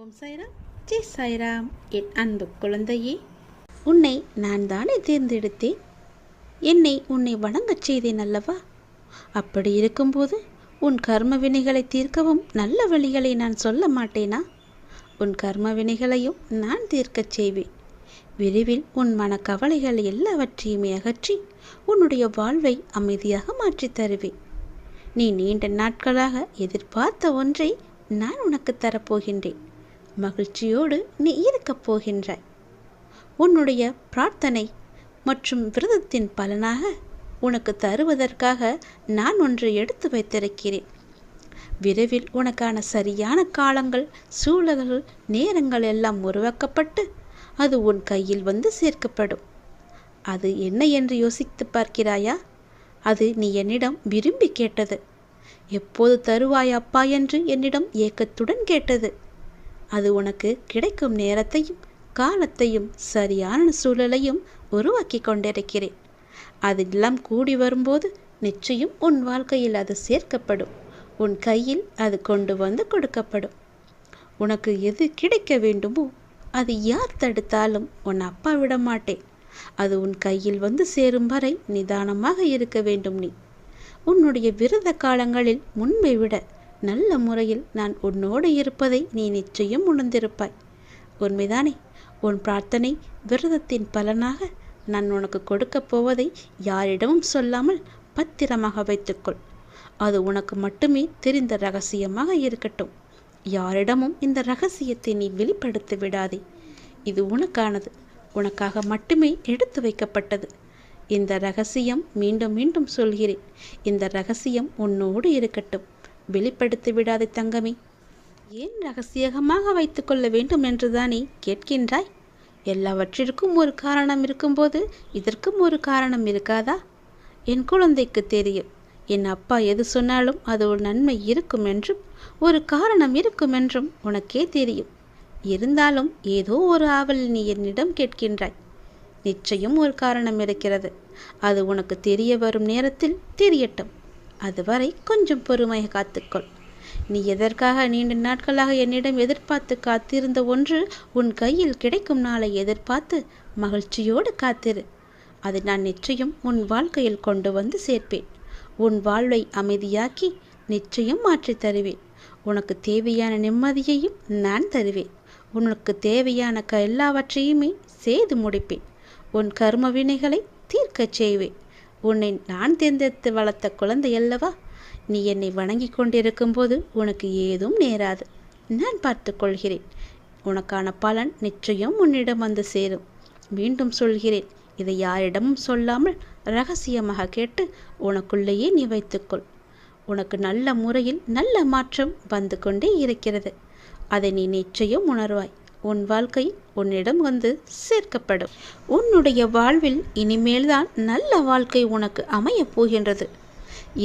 ஓம் சாய்ராம், ஜெய் சாய்ராம். என் அன்பு குழந்தையே, உன்னை நான் தானே தேர்ந்தெடுத்தேன். உன்னை வணங்கச் செய்தேன் அல்லவா? அப்படி இருக்கும்போது உன் கர்ம வினைகளை தீர்க்கவும் நல்ல வழிகளை நான் சொல்ல மாட்டேனா? உன் கர்ம வினைகளையும் நான் தீர்க்கச் செய்வேன். விரைவில் உன் மனக்கவலைகள் எல்லாவற்றையுமே அகற்றி உன்னுடைய வாழ்வை அமைதியாக மாற்றித் தருவேன். நீ நீண்ட நாட்களாக எதிர்பார்த்த ஒன்றை நான் உனக்கு தரப்போகின்றேன். மகிழ்ச்சியோடு நீ இருக்கப் போகின்றாய். உன்னுடைய பிரார்த்தனை மற்றும் விரதத்தின் பலனாக உனக்கு தருவதற்காக நான் ஒன்று எடுத்து வைத்திருக்கிறேன். விரைவில் உனக்கான சரியான காலங்கள், சூழல்கள், நேரங்கள் எல்லாம் உருவாக்கப்பட்டு அது உன் கையில் வந்து சேர்க்கப்படும். அது என்ன என்று யோசித்து பார்க்கிறாயா? அது நீ என்னிடம் விரும்பி கேட்டது. எப்போது தருவாய் அப்பா என்று என்னிடம் ஏக்கத்துடன் கேட்டது. அது உனக்கு கிடைக்கும் நேரத்தையும் காலத்தையும் சரியான சூழலையும் உருவாக்கி கொண்டிருக்கிறேன். அதெல்லாம் கூடி வரும்போது நிச்சயம் உன் வாழ்க்கையில் அது சேர்க்கப்படும். உன் கையில் அது கொண்டு வந்து கொடுக்கப்படும். உனக்கு எது கிடைக்க வேண்டுமோ அது யார் தடுத்தாலும் உன் அப்பா விட மாட்டேன். அது உன் கையில் வந்து சேரும் வரை நிதானமாக இருக்க வேண்டும். நீ உன்னுடைய விரத காலங்களில் முன்பை விட நல்ல முறையில் நான் உன்னோடு இருப்பதை நீ நிச்சயம் உணர்ந்திருப்பாய். உண்மைதானே? உன் பிரார்த்தனை விரதத்தின் பலனாக நான் உனக்கு கொடுக்கப் போவதை யாரிடமும் சொல்லாமல் பத்திரமாக வைத்துக்கொள். அது உனக்கு மட்டுமே தெரிந்த ரகசியமாக இருக்கட்டும். யாரிடமும் இந்த ரகசியத்தை நீ வெளிப்படுத்தி விடாதே. இது உனக்கானது, உனக்காக மட்டுமே எடுத்து வைக்கப்பட்டது. இந்த ரகசியம் மீண்டும் மீண்டும் சொல்கிறேன். இந்த ரகசியம் உன்னோடு இருக்கட்டும். வெளிப்படுத்தி விடாதே தங்கமே. ஏன் ரகசியமாக வைத்துக்கொள்ள வேண்டும் என்றுதானே கேட்கின்றாய்? எல்லாவற்றிற்கும் ஒரு காரணம் இருக்கும்போது இதற்கும் ஒரு காரணம் இருக்காதா? என் குழந்தைக்கு தெரியும். என் அப்பா எது சொன்னாலும் அது ஒரு நன்மை இருக்கும் என்றும் ஒரு காரணம் இருக்கும் என்றும் உனக்கே தெரியும். இருந்தாலும் ஏதோ ஒரு ஆவல் நீ என்னிடம் கேட்கின்றாய். நிச்சயம் ஒரு காரணம் இருக்கிறது. அது உனக்கு தெரிய வரும் நேரத்தில் தெரியட்டும். அதுவரை கொஞ்சம் பொறுமையை காத்துக்கொள். நீ எதற்காக நீண்ட நாட்களாக என்னிடம் எதிர்பார்த்து காத்திருந்த ஒன்று உன் கையில் கிடைக்கும் நாளை எதிர்பார்த்து மகிழ்ச்சியோடு காத்திரு. அதை நான் நிச்சயம் உன் வாழ்க்கையில் கொண்டு வந்து சேர்ப்பேன். உன் வாழ்வை அமைதியாக்கி நிச்சயம் மாற்றி தருவேன். உனக்கு தேவையான நிம்மதியையும் நான் தருவேன். உனக்கு தேவையான எல்லாவற்றையுமே செய்து முடிப்பேன். உன் கர்ம வினைகளை தீர்க்கச் செய்வேன். உன்னை நான் தேர்ந்தெடுத்து வளர்த்த குழந்தை அல்லவா? நீ என்னை வணங்கி கொண்டிருக்கும் போது உனக்கு ஏதும் நேராது. நான் பார்த்து கொள்கிறேன். உனக்கான பலன் நிச்சயம் உன்னிடம் வந்து சேரும். மீண்டும் சொல்கிறேன், இதை யாரிடமும் சொல்லாமல் ரகசியமாக கேட்டு உனக்குள்ளேயே நீ வைத்துக்கொள். உனக்கு நல்ல முறையில் நல்ல மாற்றம் வந்து கொண்டே இருக்கிறது. அதை நீ நிச்சயம் உணர்வாய். உன் வாழ்க்கை உன்னிடம் வந்து சேர்க்கப்படும். உன்னுடைய வாழ்வில் இனிமேல்தான் நல்ல வாழ்க்கை உனக்கு அமையப் போகின்றது.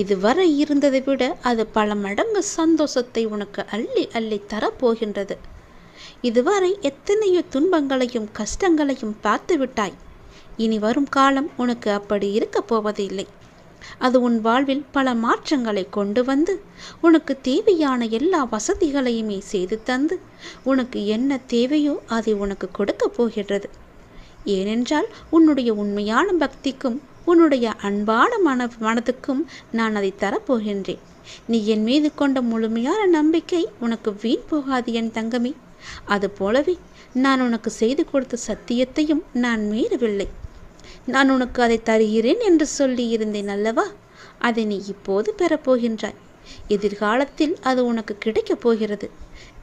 இதுவரை இருந்ததை விட அது பல மடங்கு சந்தோஷத்தை உனக்கு அள்ளி அள்ளி தரப்போகின்றது. இதுவரை எத்தனையோ துன்பங்களையும் கஷ்டங்களையும் பார்த்து விட்டாய். இனி வரும் காலம் உனக்கு அப்படி இருக்கப் போவதில்லை. அது உன் வாழ்வில் பல மாற்றங்களை கொண்டு வந்து உனக்கு தேவையான எல்லா வசதிகளையுமே செய்து தந்து உனக்கு என்ன தேவையோ அதை உனக்கு கொடுக்க போகின்றது. ஏனென்றால் உன்னுடைய உண்மையான பக்திக்கும் உன்னுடைய அன்பான மனதுக்கும் நான் அதை தரப்போகின்றேன். நீ என் மீது கொண்ட முழுமையான நம்பிக்கை உனக்கு வீண் போகாது என் தங்கமே. அதுபோலவே நான் உனக்கு செய்து கொடுத்த சத்தியத்தையும் நான் மீறவில்லை. நான் உனக்கு அதை தருகிறேன் என்று சொல்லி இருந்தேன் அல்லவா? அதை நீ இப்போது பெறப்போகின்றாய். எதிர்காலத்தில் அது உனக்கு கிடைக்கப் போகிறது.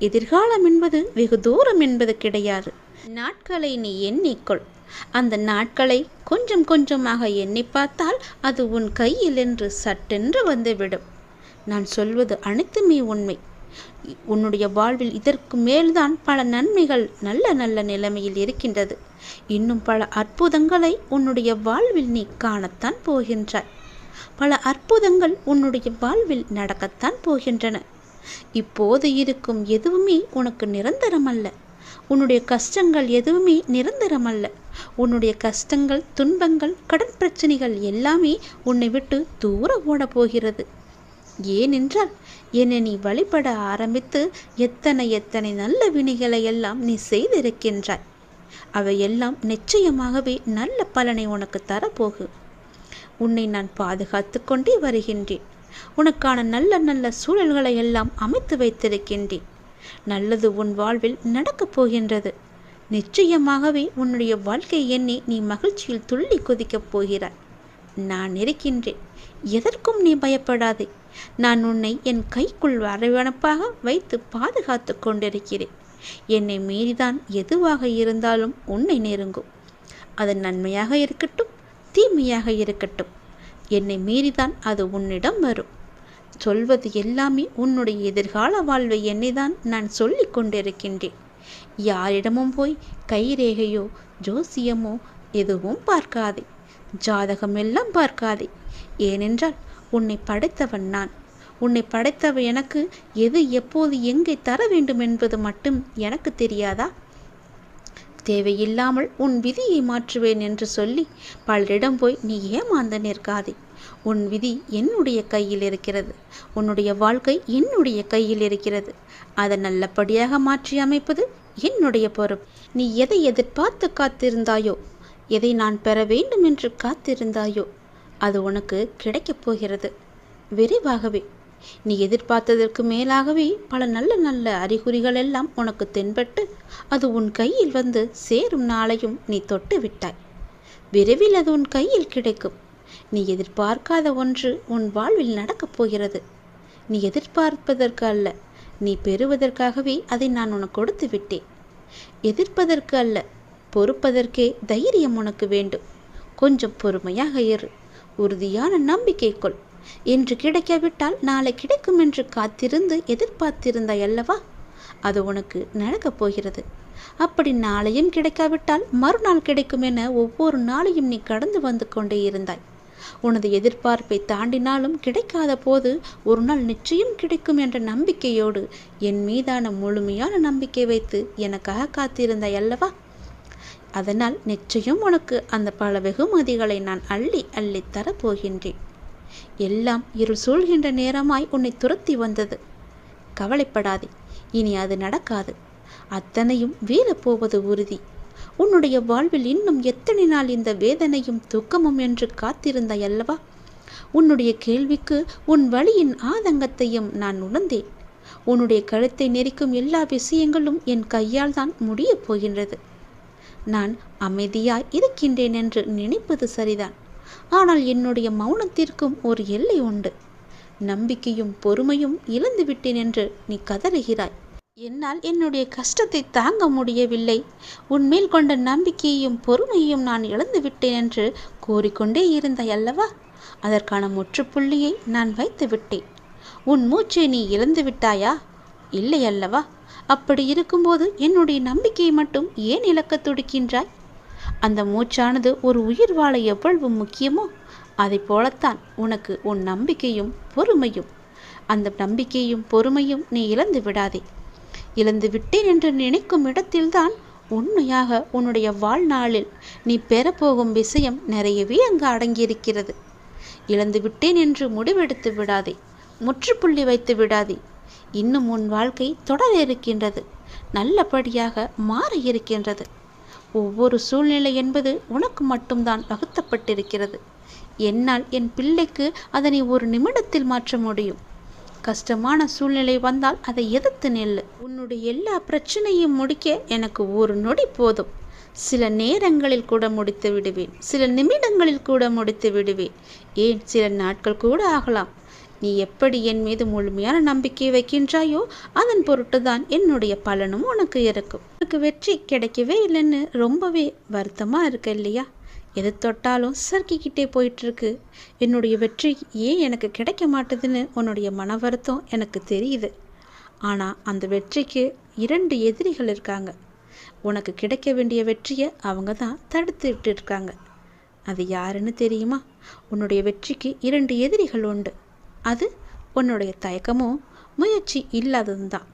எதிர்காலம் என்பது வெகு தூரம் என்பது கிடையாது. நாட்களை நீ எண்ணிக்கொள். அந்த நாட்களை கொஞ்சம் கொஞ்சமாக எண்ணி பார்த்தால் அது உன் கையில் என்று சட்டென்று வந்துவிடும். நான் சொல்வது அனைத்துமே உண்மை. உன்னுடைய வாழ்வில் இதற்கு மேல்தான் பல நன்மைகள் நல்ல நல்ல நிலைமையில் இருக்கின்றது. இன்னும் பல அற்புதங்களை உன்னுடைய வாழ்வில் நீ காணத்தான் போகின்றாய். பல அற்புதங்கள் உன்னுடைய வாழ்வில் நடக்கத்தான் போகின்றன. இப்போது இருக்கும் எதுவுமே உனக்கு நிரந்தரமல்ல. உன்னுடைய கஷ்டங்கள் எதுவுமே நிரந்தரமல்ல. உன்னுடைய கஷ்டங்கள், துன்பங்கள், கடன் பிரச்சனைகள் எல்லாமே உன்னை விட்டு தூர ஓட போகிறது. ஏனென்றால் என்னை நீ வழிபட ஆரம்பித்து எத்தனை எத்தனை நல்ல வினைகளை எல்லாம் நீ செய்திருக்கின்றாய். அவையெல்லாம் நிச்சயமாகவே நல்ல பலனை உனக்கு தரப்போகு. உன்னை நான் பாதுகாத்து கொண்டே வருகின்றேன். உனக்கான நல்ல நல்ல சூழல்களை எல்லாம் அமைத்து வைத்திருக்கின்றேன். நல்லது உன் வாழ்வில் நடக்கப் போகின்றது. நிச்சயமாகவே உன்னுடைய வாழ்க்கை எண்ணி நீ மகிழ்ச்சியில் துள்ளி குதிக்கப் போகிறாய். நான் இருக்கின்றேன். எதற்கும் நீ பயப்படாதே. நான் உன்னை என் கைக்குள் அரவணைப்பாக வைத்து பாதுகாத்து கொண்டிருக்கிறேன். என்னை மீறிதான் எதுவாக இருந்தாலும் உன்னை நெருங்கும். அது நன்மையாக இருக்கட்டும், தீமையாக இருக்கட்டும், என்னை மீறிதான் அது உன்னிடம் வரும். சொல்வது எல்லாமே உன்னுடைய எதிர்கால வாழ்வை என்னைதான் நான் சொல்லி கொண்டிருக்கின்றேன். யாரிடமும் போய் கைரேகையோ ஜோசியமோ எதுவும் பார்க்காதே. ஜாதகம் எல்லாம் பார்க்காதே. ஏனென்றால் உன்னை படைத்தவன் நான். உன்னை படைத்தவ எனக்கு எது எப்போது எங்கே தர வேண்டும் என்பது மட்டும் எனக்கு தெரியாதா? தேவையில்லாமல் உன் விதியை மாற்றுவேன் என்று சொல்லி பலரிடம் போய் நீ ஏமாந்து நிற்காதே. உன் விதி என்னுடைய கையில் இருக்கிறது. உன்னுடைய வாழ்க்கை என்னுடைய கையில் இருக்கிறது. அதை நல்லபடியாக மாற்றி அமைப்பது என்னுடைய பொறுப்பு. நீ எதை எதிர்பார்த்து காத்திருந்தாயோ, எதை நான் பெற வேண்டும் என்று காத்திருந்தாயோ, அது உனக்கு கிடைக்கப் போகிறது விரைவாகவே. நீ எதிர்பார்த்ததற்கு மேலாகவே பல நல்ல நல்ல அறிகுறிகள் எல்லாம் உனக்கு தென்பட்டு அது உன் கையில் வந்து சேரும் நாளையும் நீ தொட்டு விட்டாய். விரைவில் அது உன் கையில் கிடைக்கும். நீ எதிர்பார்க்காத ஒன்று உன் வாழ்வில் நடக்கப் போகிறது. நீ எதிர்பார்ப்பதற்கு அல்ல, நீ பெறுவதற்காகவே அதை நான் உனக்கு கொடுத்து விட்டேன். எதிர்ப்பதற்கு அல்ல, பொறுப்பதற்கே தைரியம் உனக்கு வேண்டும். கொஞ்சம் பொறுமையாக இரு. உறுதியான நம்பிக்கை கொள். இன்று கிடைக்காவிட்டால் நாளை கிடைக்கும் என்று காத்திருந்து எதிர்பார்த்திருந்தாய் அல்லவா? அது உனக்கு நடக்கப் போகிறது. அப்படி நாளையும் கிடைக்காவிட்டால் மறுநாள் கிடைக்கும் என ஒவ்வொரு நாளையும் நீ கடந்து வந்து கொண்டே இருந்தாய். உனது எதிர்பார்ப்பை தாண்டினாலும் கிடைக்காத போது ஒரு நாள் நிச்சயம் கிடைக்கும் என்ற நம்பிக்கையோடு என் மீதான முழுமையான நம்பிக்கை வைத்து எனக்காக காத்திருந்தாய் அல்லவா? அதனால் நிச்சயம் உனக்கு அந்த பல வெகுமதிகளை நான் அள்ளி அள்ளி தரப்போகின்றேன். எல்லாம் இருள் சூழ்கின்ற நேரமாய் உன்னை துரத்தி வந்தது. கவலைப்படாதே, இனி அது நடக்காது. அத்தனையும் வீழப்போவது உறுதி. உன்னுடைய வாழ்வில் இன்னும் எத்தனை நாள் இந்த வேதனையும் துக்கமும் என்று காத்திருந்தாய் அல்லவா? உன்னுடைய கேள்விக்கு உன் வலியின் ஆதங்கத்தையும் நான் உணர்ந்தேன். உன்னுடைய கழுத்தை நெரிக்கும் எல்லா விஷயங்களும் என் கையால் தான் முடியப் போகின்றது. நான் அமைதியாய் இருக்கின்றேன் என்று நினைப்பது சரிதான். ஆனால் என்னுடைய மௌனத்திற்கும் ஒரு எல்லை உண்டு. நம்பிக்கையும் பொறுமையும் இழந்து விட்டேன் என்று நீ கதறுகிறாய். என்னால் என்னுடைய கஷ்டத்தை தாங்க முடியவில்லை. உன்மேல் கொண்ட நம்பிக்கையையும் பொறுமையையும் நான் இழந்து விட்டேன் என்று கூறிக்கொண்டே இருந்தாய் அல்லவா? அதற்கான முற்றுப்புள்ளியை நான் வைத்து விட்டேன். உன் மூச்சை நீ இழந்து விட்டாயா? இல்லை அல்லவா? அப்படி இருக்கும்போது என்னுடைய நம்பிக்கையை மட்டும் ஏன் இழக்க துடிக்கின்றாய்? அந்த மூச்சானது ஒரு உயிர் வாழ எவ்வளவு முக்கியமோ அதை போலத்தான் உனக்கு உன் நம்பிக்கையும் பொறுமையும். அந்த நம்பிக்கையும் பொறுமையும் நீ இழந்து விடாதே. இழந்து விட்டேன் என்று நினைக்கும் இடத்தில்தான் உண்மையாக உன்னுடைய வாழ்நாளில் நீ பெறப்போகும் விஷயம் நிறையவே அங்கு அடங்கியிருக்கிறது. இழந்து விட்டேன் என்று முடிவெடுத்து விடாதே. முற்றுப்புள்ளி வைத்து விடாதே. இன்னும் உன் வாழ்க்கை தொடர இருக்கின்றது. நல்லபடியாக மாற இருக்கின்றது. ஒவ்வொரு சூழ்நிலை என்பது உனக்கு மட்டும்தான் வகுத்தப்பட்டிருக்கிறது. என்னால் என் பிள்ளைக்கு அதனை ஒரு நிமிடத்தில் மாற்ற முடியும். கஷ்டமான சூழ்நிலை வந்தால் அதை எதிர்த்து நெல்லு. உன்னுடைய எல்லா பிரச்சனையும் முடிக்க எனக்கு ஒரு நொடி போதும். சில நேரங்களில் கூட முடித்து விடுவேன். சில நிமிடங்களில் கூட முடித்து விடுவேன். ஏன் சில நாட்கள் கூட ஆகலாம். நீ எப்படி என் மீது முழுமையான நம்பிக்கை வைக்கின்றாயோ அதன் பொருட்டு தான் என்னுடைய பலனும் உனக்கு இருக்கும். உனக்கு வெற்றி கிடைக்கவே இல்லைன்னு ரொம்பவே வருத்தமாக இருக்கு இல்லையா? எது தொட்டாலும் சறுக்கிக்கிட்டே போயிட்டுருக்கு. என்னுடைய வெற்றி ஏன் எனக்கு கிடைக்க மாட்டுதுன்னு உன்னுடைய மன வருத்தம் எனக்கு தெரியுது. ஆனால் அந்த வெற்றிக்கு 2 எதிரிகள் இருக்காங்க. உனக்கு கிடைக்க வேண்டிய வெற்றியை அவங்க தான் தடுத்துட்டு இருக்காங்க. அது யாருன்னு தெரியுமா? உன்னுடைய வெற்றிக்கு 2 எதிரிகள் உண்டு. அது உன்னுடைய தயக்கமோ முயற்சி இல்லாதது தான்.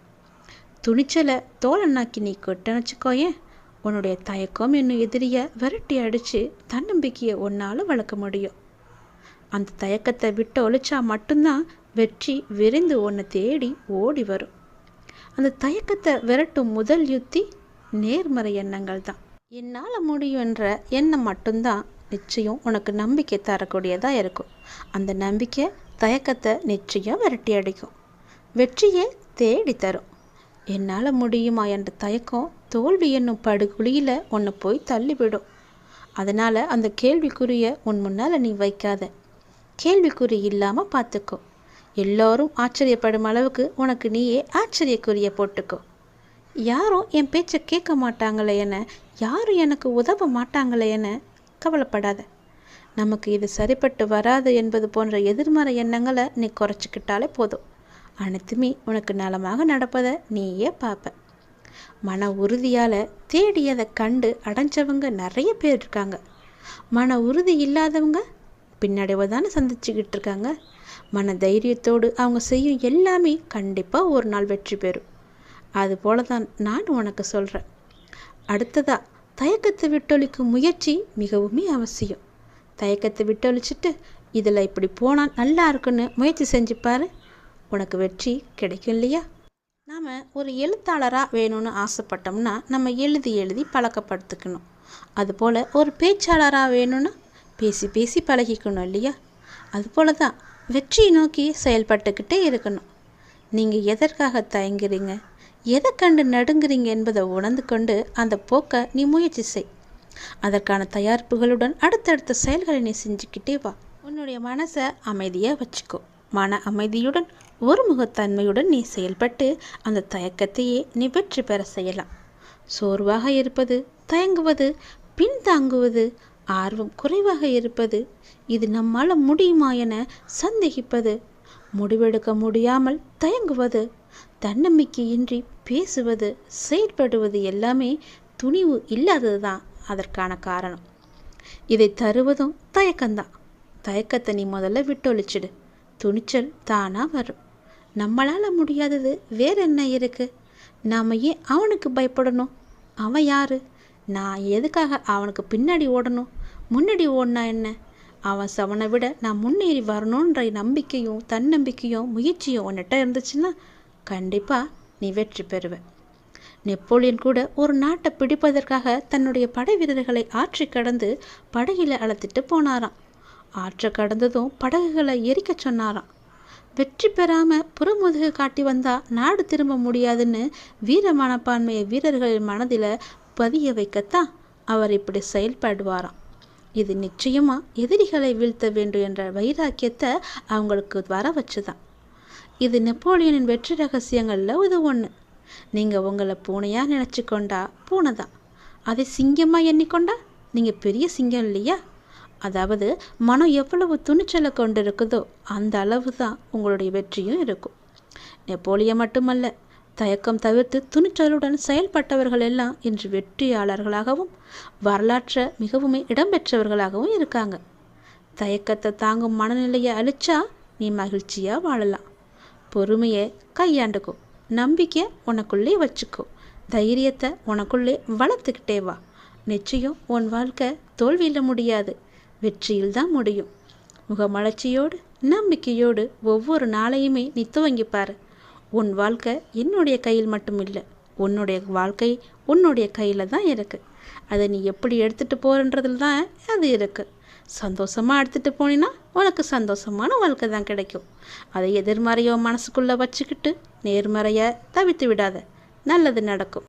துணிச்சலை தோழனாக்கி நீ கொட்டணிச்சுக்கோயேன். உன்னுடைய தயக்கம் என்னும் எதிரியை விரட்டி அடித்து தன்னம்பிக்கையை ஒன்றால் வளர்க்க முடியும். அந்த தயக்கத்தை விட்டு ஒழிச்சா மட்டும்தான் வெற்றி விரைந்து உன்னை தேடி ஓடி வரும். அந்த தயக்கத்தை விரட்டும் முதல் யுத்தி நேர்மறை எண்ணங்கள் தான். என்னால் முடியும் என்ற எண்ணம் மட்டும்தான் நிச்சயம் உனக்கு நம்பிக்கை தரக்கூடியதாக இருக்கும். அந்த நம்பிக்கை தயக்கத்தை நிச்சயம் விரட்டி அடிக்கும், வெற்றியை தேடி தரும். என்னால் முடியுமா என்ற தயக்கம் தோல்வி என்னும் படுகுழியில் உன்னை போய் தள்ளிவிடும். அதனால் அந்த கேள்விக்குரிய உன் முன்னால் நீ வைக்காத. கேள்விக்குறி இல்லாமல் பார்த்துக்கோ. எல்லோரும் ஆச்சரியப்படும் அளவுக்கு உனக்கு நீயே ஆச்சரியக்குரிய போட்டுக்கோ. யாரும் என் பேச்சை கேட்க மாட்டாங்களே என, யாரும் எனக்கு உதவ மாட்டாங்களே என கவலைப்படாத. நமக்கு இது சரிப்பட்டு வராது என்பது போன்ற எதிர்மறை எண்ணங்களை நீ குறைச்சிக்கிட்டாலே போதும். அனைத்துமே உனக்கு நலமாக நடப்பதை நீயே பார்ப்ப. மன உறுதியால் தேடியதை கண்டு அடைஞ்சவங்க நிறைய பேர் இருக்காங்க. மன உறுதி இல்லாதவங்க பின்னடைவை தானே சந்திச்சுக்கிட்டு இருக்காங்க. மன தைரியத்தோடு அவங்க செய்யும் எல்லாமே கண்டிப்பாக ஒரு நாள் வெற்றி பெறும். அதுபோல தான் நான் உனக்கு சொல்கிறேன். அடுத்ததா தயக்கத்தை விட்டொழிக்கும் முயற்சி மிகவுமே அவசியம். தயக்கத்தை விட்டொழிச்சிட்டு இதில் இப்படி போனால் நல்லா இருக்குன்னு முயற்சி செஞ்சுப்பாரு, உனக்கு வெற்றி கிடைக்கும் இல்லையா? நாம் ஒரு எழுத்தாளராக வேணும்னு ஆசைப்பட்டோம்னா நம்ம எழுதி எழுதி பழக்கப்படுத்திக்கணும். அதுபோல் ஒரு பேச்சாளராக வேணும்னா பேசி பேசி பழகிக்கணும் இல்லையா? அதுபோல தான் வெற்றியை நோக்கி செயல்பட்டுக்கிட்டே இருக்கணும். நீங்கள் எதற்காக தயங்குறீங்க, எதை கண்டு நடுங்குறீங்க என்பதை உணர்ந்து கொண்டு அந்த போக்கை நீ முயற்சி செய். அதற்கான தயாரிப்புகளுடன் அடுத்தடுத்த செயல்களை நீ செஞ்சுக்கிட்டே வா. உன்னுடைய மனசை அமைதியாக வச்சுக்கோ. மன அமைதியுடன் ஒருமுகத்தன்மையுடன் நீ செயல்பட்டு அந்த தயக்கத்தையே நீ வெற்றி பெற செய்யலாம். சோர்வாக இருப்பது, தயங்குவது, பின்தாங்குவது, ஆர்வம் குறைவாக இருப்பது, இது நம்மால் முடியுமா என சந்தேகிப்பது, முடிவெடுக்க முடியாமல் தயங்குவது, தன்னம்பிக்கையின்றி பேசுவது, செயல்படுவது எல்லாமே துணிவு இல்லாதது தான் அதற்கான காரணம். இதை தருவதும் தயக்கம்தான். தயக்கத்தை நீ முதல்ல விட்டொழிச்சிடு. துணிச்சல் தானாக வரும். நம்மளால் முடியாதது வேற என்ன இருக்குது? நாம் ஏன் அவனுக்கு பயப்படணும்? அவன் யார்? நான் எதுக்காக அவனுக்கு பின்னாடி ஓடணும்? முன்னாடி ஓடினா என்ன? அவனை விட நான் முன்னேறி வரணுன்ற நம்பிக்கையும் தன்னம்பிக்கையும் முயற்சியும் உன்னிட்ட இருந்துச்சுன்னா கண்டிப்பாக நீ வெற்றி பெறுவ. நெப்போலியன் கூட ஒரு நாட்டை பிடிப்பதற்காக தன்னுடைய படை வீரர்களை ஆற்றை கடந்து படகில் அழைத்துட்டு போனாராம். ஆற்றை கடந்ததும் படகுகளை எரிக்க சொன்னாராம். வெற்றி பெறாமல் புறமுதுகு காட்டி வந்தால் நாடு திரும்ப முடியாதுன்னு வீர மனப்பான்மையை வீரர்களின் மனதில் பதிய வைக்கத்தான் அவர் இப்படி செயல்படுவாராம். இது நிச்சயமாக எதிரிகளை வீழ்த்த வேண்டும் என்ற வைராக்கியத்தை அவங்களுக்கு வர வச்சுதான். இது நெப்போலியனின் வெற்றி ரகசியங்களில் இது ஒன்று. நீங்கள் உங்களை பூனையாக நினச்சி கொண்டா பூனை தான். அதை சிங்கமாக எண்ணிக்கொண்டா நீங்கள் பெரிய சிங்கம் இல்லையா? அதாவது மனம் எவ்வளவு துணிச்சலை கொண்டு இருக்குதோ அந்த அளவு தான் உங்களுடைய வெற்றியும் இருக்கும். நெப்போலியன் மட்டுமல்ல, தயக்கம் தவிர்த்து துணிச்சலுடன் செயல்பட்டவர்கள் எல்லாம் இன்று வெற்றியாளர்களாகவும் வரலாற்றை மிகவும் இடம்பெற்றவர்களாகவும் இருக்காங்க. தயக்கத்தை தாங்கும் மனநிலையை அழிச்சா நீ மகிழ்ச்சியாக வாழலாம். பொறுமையை கையாண்டுக்கோ. நம்பிக்கை உனக்குள்ளே வச்சுக்கோ. தைரியத்தை உனக்குள்ளே வளர்த்துக்கிட்டே வா. நிச்சயம் உன் வாழ்க்கை தோல்வியில் முடியாது, வெற்றியில் தான் முடியும். முகமலர்ச்சியோடு நம்பிக்கையோடு ஒவ்வொரு நாளையுமே நீ துவங்கிப்பார். உன் வாழ்க்கை என்னுடைய கையில் மட்டும் இல்லை, உன்னுடைய வாழ்க்கை உன்னுடைய கையில் தான் இருக்குது. அதை நீ எப்படி எடுத்துகிட்டு போகிறன்றதில் தான் அது இருக்குது. சந்தோஷமாக எடுத்துகிட்டு போனீன்னா உனக்கு சந்தோஷமான வாழ்க்கை தான் கிடைக்கும். அதை எதிர்மறையோ மனசுக்குள்ளே வச்சுக்கிட்டு நேர்மறையை தவிர்த்து விடாத. நல்லது நடக்கும்.